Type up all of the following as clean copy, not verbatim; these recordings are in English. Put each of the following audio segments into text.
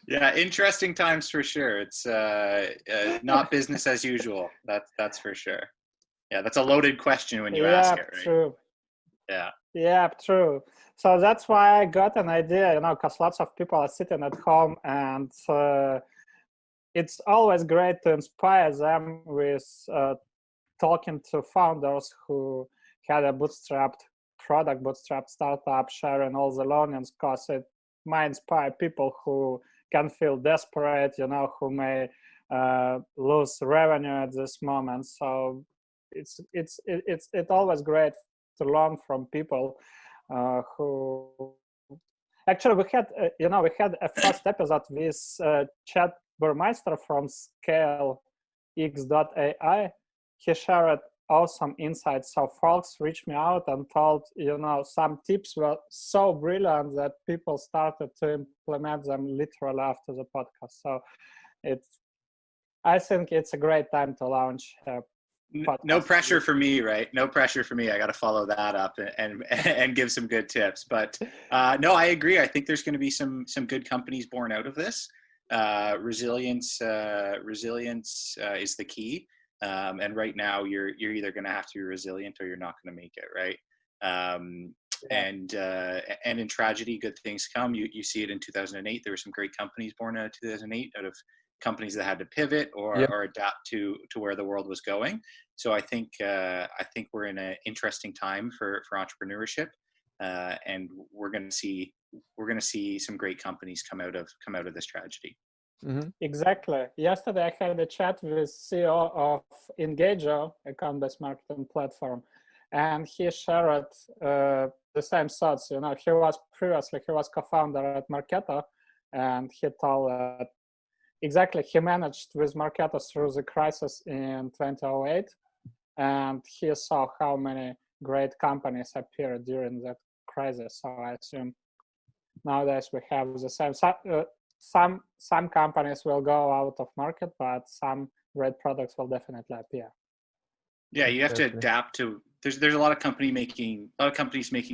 Yeah, interesting times for sure. It's not business as usual. That's for sure. Yeah, that's a loaded question when you ask Yeah, it, right? true. Yeah. Yeah, true. So that's why I got an idea, because lots of people are sitting at home, and it's always great to inspire them with talking to founders who had a bootstrapped product, bootstrapped startup, sharing all the learnings, because it might inspire people who can feel desperate, who may lose revenue at this moment. So it's always great to learn from people who actually we had a first episode with Chad Burmeister from ScaleX.ai. He shared awesome insights. So folks reached me out and told, some tips were so brilliant that people started to implement them literally after the podcast. So I think it's a great time to launch a podcast. No pressure for me, right? No pressure for me. I got to follow that up and give some good tips. But no, I agree. I think there's going to be some good companies born out of this. Resilience is the key. And right now, you're either going to have to be resilient or you're not going to make it, right? And in tragedy, good things come. You see it in 2008. There were some great companies born out of 2008, out of companies that had to pivot or adapt to where the world was going. So I think we're in an interesting time for entrepreneurship, and we're going to see some great companies come out of this tragedy. Mm-hmm. Exactly. Yesterday I had a chat with CEO of Engager, account-based marketing platform, and he shared the same thoughts. He was co-founder at Marketo, and he told that exactly he managed with Marketo through the crisis in 2008, and he saw how many great companies appeared during that crisis. So I assume nowadays we have the same. Some companies will go out of market, but some great products will definitely appear. Yeah, you have to adapt to. There's a lot of companies making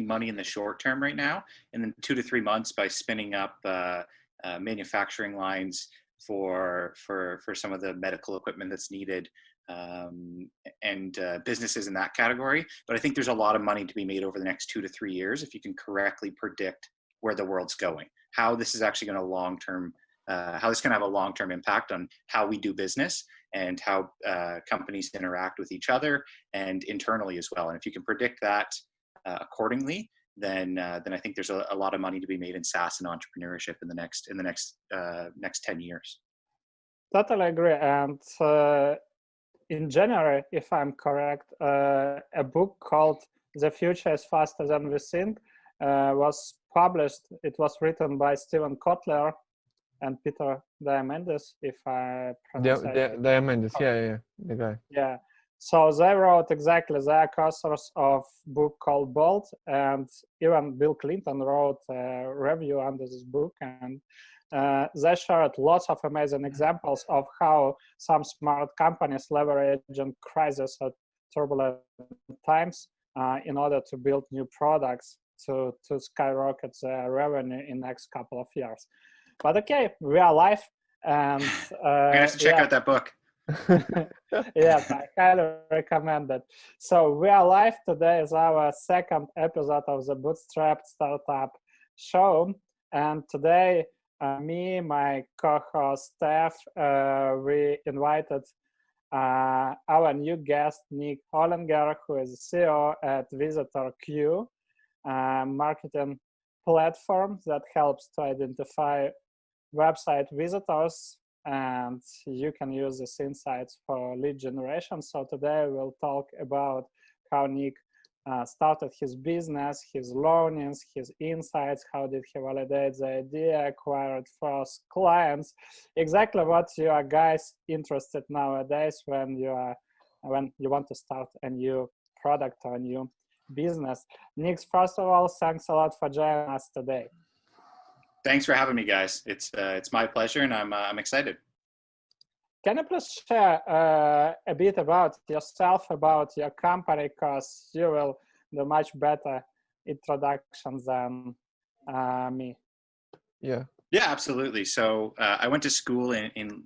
money in the short term right now, and then 2 to 3 months by spinning up manufacturing lines for some of the medical equipment that's needed, and businesses in that category. But I think there's a lot of money to be made over the next 2 to 3 years if you can correctly predict where the world's going, how this is actually going to how this can have a long-term impact on how we do business and how companies interact with each other and internally as well. And if you can predict that accordingly, then I think there's a lot of money to be made in SaaS and entrepreneurship in the next 10 years. Totally agree. And in January, if I'm correct, a book called "The Future is Faster Than We Think" was published. It was written by Steven Kotler and Peter Diamandis, if I pronounce it. Diamandis, yeah, the guy. Yeah. So they wrote exactly. They are co-authors of a book called Bold, and even Bill Clinton wrote a review under this book, and they shared lots of amazing examples of how some smart companies leverage crisis at turbulent times in order to build new products to skyrocket their revenue in the next couple of years. But okay, we are live, and I have to check out that book. Yes, I highly recommend it. So we are live. Today is our second episode of the Bootstrapped Startup Show, and today me, my co-host Steph, we invited our new guest Nick Hollinger, who is CEO at VisitorQ, marketing platform that helps to identify website visitors, and you can use these insights for lead generation. So today we'll talk about how Nick started his business, his learnings, his insights, how did he validate the idea, acquired first clients, exactly what you are guys interested nowadays when you want to start a new product or a new business. Nick, first of all, thanks a lot for joining us today. Thanks for having me, guys. It's my pleasure, and I'm excited. Can you please share a bit about yourself, about your company, because you will do much better introduction than me. Yeah. Yeah, absolutely. So I went to school in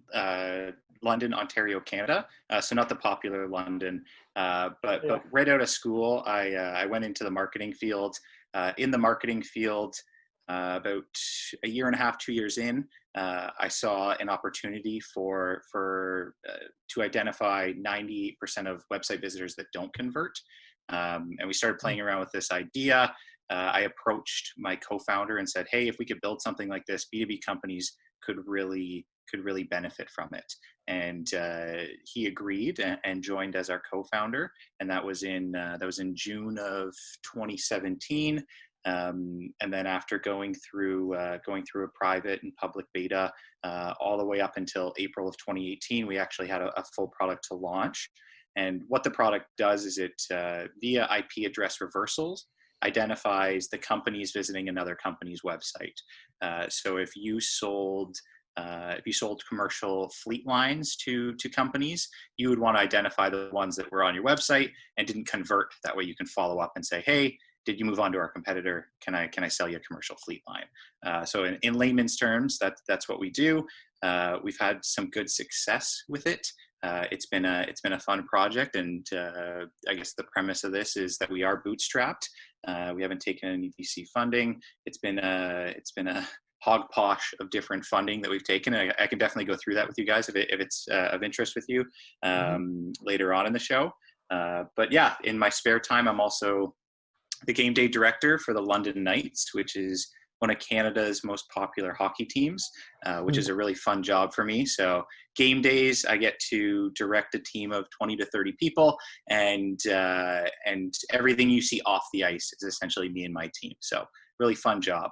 London, Ontario, Canada. So not the popular London, but right out of school, I went into the marketing field. In the marketing field, about a year and a half, 2 years in, I saw an opportunity to identify 90% of website visitors that don't convert, and we started playing around with this idea. I approached my co-founder and said, "Hey, if we could build something like this, B2B companies could really benefit from it." And he agreed and joined as our co-founder. And that was in June of 2017. And then after going through a private and public beta all the way up until April of 2018, we actually had a full product to launch. And what the product does is it via IP address reversals identifies the companies visiting another company's website. So if you sold commercial fleet lines to companies, you would want to identify the ones that were on your website and didn't convert. That way you can follow up and say, "Hey, did you move on to our competitor? Can I sell you a commercial fleet line?" So in layman's terms, that's what we do. We've had some good success with it. It's been a fun project, and I guess the premise of this is that we are bootstrapped. We haven't taken any VC funding. It's been a hogposh of different funding that we've taken. I can definitely go through that with you guys if it's of interest with you later on in the show. But yeah, in my spare time, I'm also the game day director for the London Knights, which is one of Canada's most popular hockey teams, which is a really fun job for me. So game days, I get to direct a team of 20 to 30 people, and everything you see off the ice is essentially me and my team. So really fun job.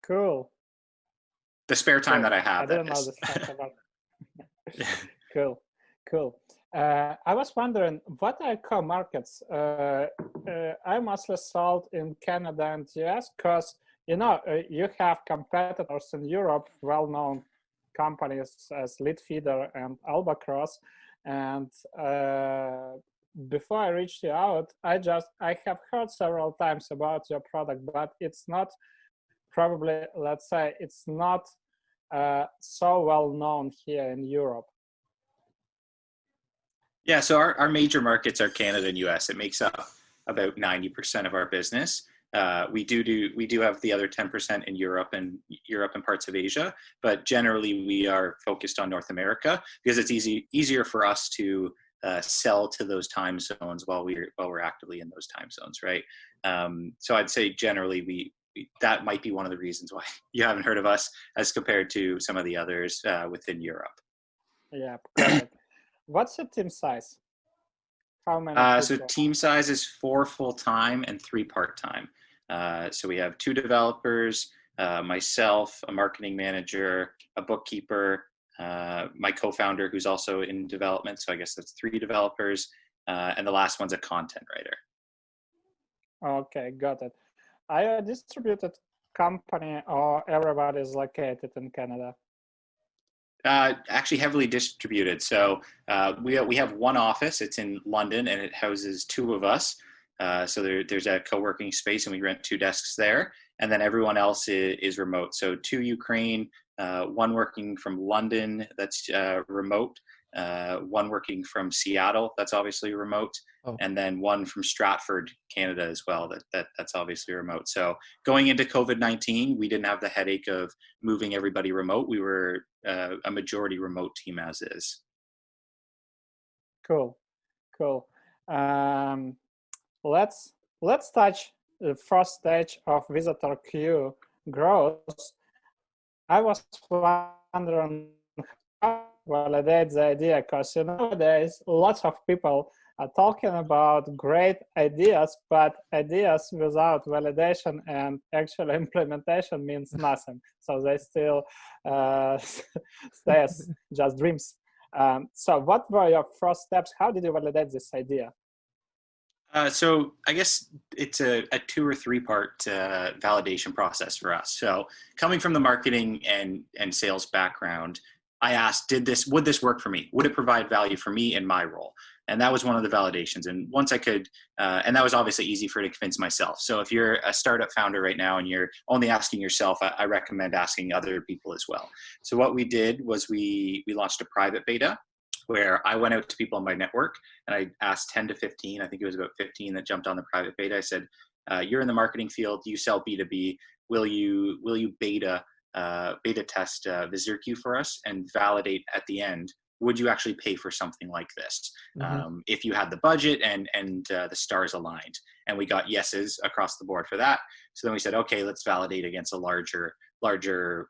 Cool. The spare time that I have. I didn't know this fact about. Cool. I was wondering, what are core markets? I mostly sold in Canada and US because, you have competitors in Europe, well-known companies as Leadfeeder and Albacross. And before I reached you out, I have heard several times about your product, but it's not probably, let's say, it's not so well known here in Europe. Yeah, so our major markets are Canada and US. It makes up about 90% of our business. We do have the other 10% in Europe and parts of Asia, but generally we are focused on North America because it's easier for us to sell to those time zones while we're actively in those time zones, right? So I'd say generally that might be one of the reasons why you haven't heard of us as compared to some of the others within Europe. Yeah, got it. What's the team size? How many? So team size is 4 full-time and 3 part-time. So we have 2 developers, myself, a marketing manager, a bookkeeper, my co-founder who's also in development. So I guess that's 3 developers, and the last one's a content writer. Okay, got it. Are you a distributed company or everybody is located in Canada? Actually heavily distributed. So we have one office. It's in London and it houses 2 of us. So there's a co-working space and we rent 2 desks there. And then everyone else is remote. So 2 Ukraine, 1 working from London that's remote, 1 working from Seattle that's obviously remote, and then 1 from Stratford, Canada as well that's obviously remote. So going into COVID-19, we didn't have the headache of moving everybody remote. We were a majority remote team as is. Cool. Let's touch the first stage of visitor queue growth. I was wondering how to validate the idea, because nowadays lots of people are talking about great ideas, but ideas without validation and actual implementation means nothing. So they still stay as just dreams. So what were your first steps? How did you validate this idea? So I guess it's a 2 or 3 part validation process for us. So coming from the marketing and sales background, I asked, would this work for me? Would it provide value for me in my role? And that was one of the validations. And once I could, and that was obviously easy for me to convince myself. So if you're a startup founder right now and you're only asking yourself, I recommend asking other people as well. So what we did was we launched a private beta where I went out to people in my network and I asked 10 to 15, I think it was about 15 that jumped on the private beta. I said, you're in the marketing field, you sell B2B, will you beta test VisitQ for us and validate at the end, would you actually pay for something like this? If you had the budget and the stars aligned. And we got yeses across the board for that. So then we said, okay, let's validate against a larger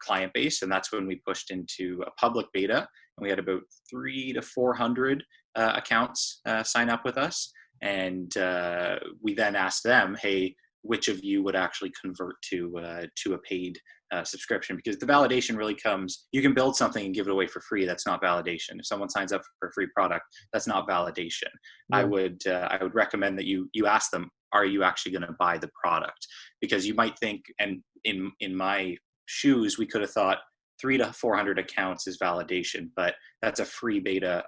client base. And that's when we pushed into a public beta. And we had about 300 to 400 accounts sign up with us. And we then asked them, hey, which of you would actually convert to a paid subscription? Because the validation really comes, you can build something and give it away for free. That's not validation. If someone signs up for a free product, that's not validation. Yeah. I would recommend that you ask them, are you actually going to buy the product? Because you might think, and in my shoes, we could have thought 300 to 400 accounts is validation, but that's a free beta,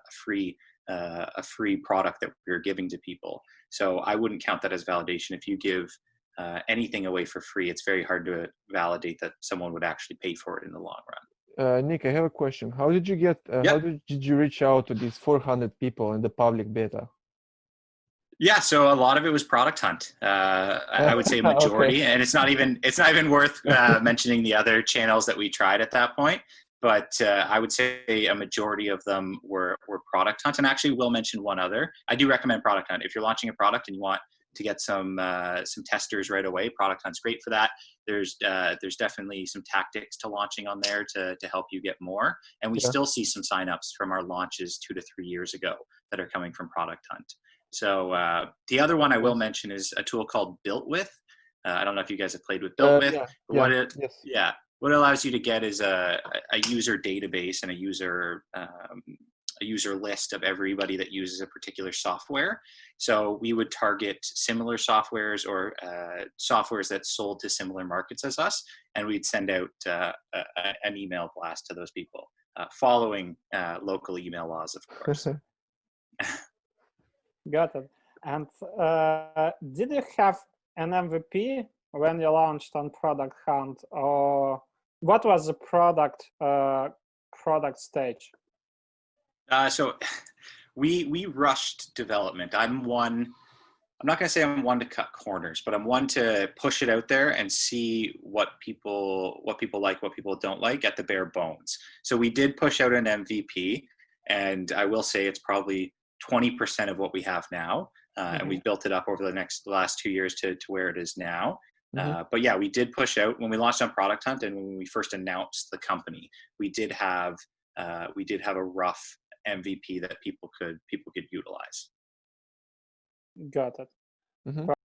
a free product that we're giving to people. So I wouldn't count that as validation. If you give anything away for free, it's very hard to validate that someone would actually pay for it in the long run. Nick, I have a question. How did you get? How did you reach out to these 400 people in the public beta? Yeah, so a lot of it was product hunt. I would say majority, okay. And it's not even worth mentioning the other channels that we tried at that point. But I would say a majority of them were product hunt, and actually will mention one other. I do recommend product hunt if you're launching a product and you want to get some testers right away. Product hunt's great for that. There's definitely some tactics to launching on there to help you get more. And we still see some signups from our launches 2 to 3 years ago that are coming from product hunt. So the other one I will mention is a tool called Built With. I don't know if you guys have played with Built With. What it allows you to get is a user database and a user list of everybody that uses a particular software. So we would target similar softwares or softwares that sold to similar markets as us, and we'd send out an email blast to those people, following local email laws, of course. Got it. And did you have an MVP when you launched on Product Hunt, or what was the product stage? So we rushed development. I'm not going to say I'm one to cut corners, but I'm one to push it out there and see what people like, what people don't like at the bare bones. So we did push out an MVP, and I will say it's probably 20% of what we have now. And we've built it up over the last 2 years to where it is now. But yeah, we did push out when we launched on Product Hunt, and when we first announced the company, we did have a rough MVP that people could utilize. Got it.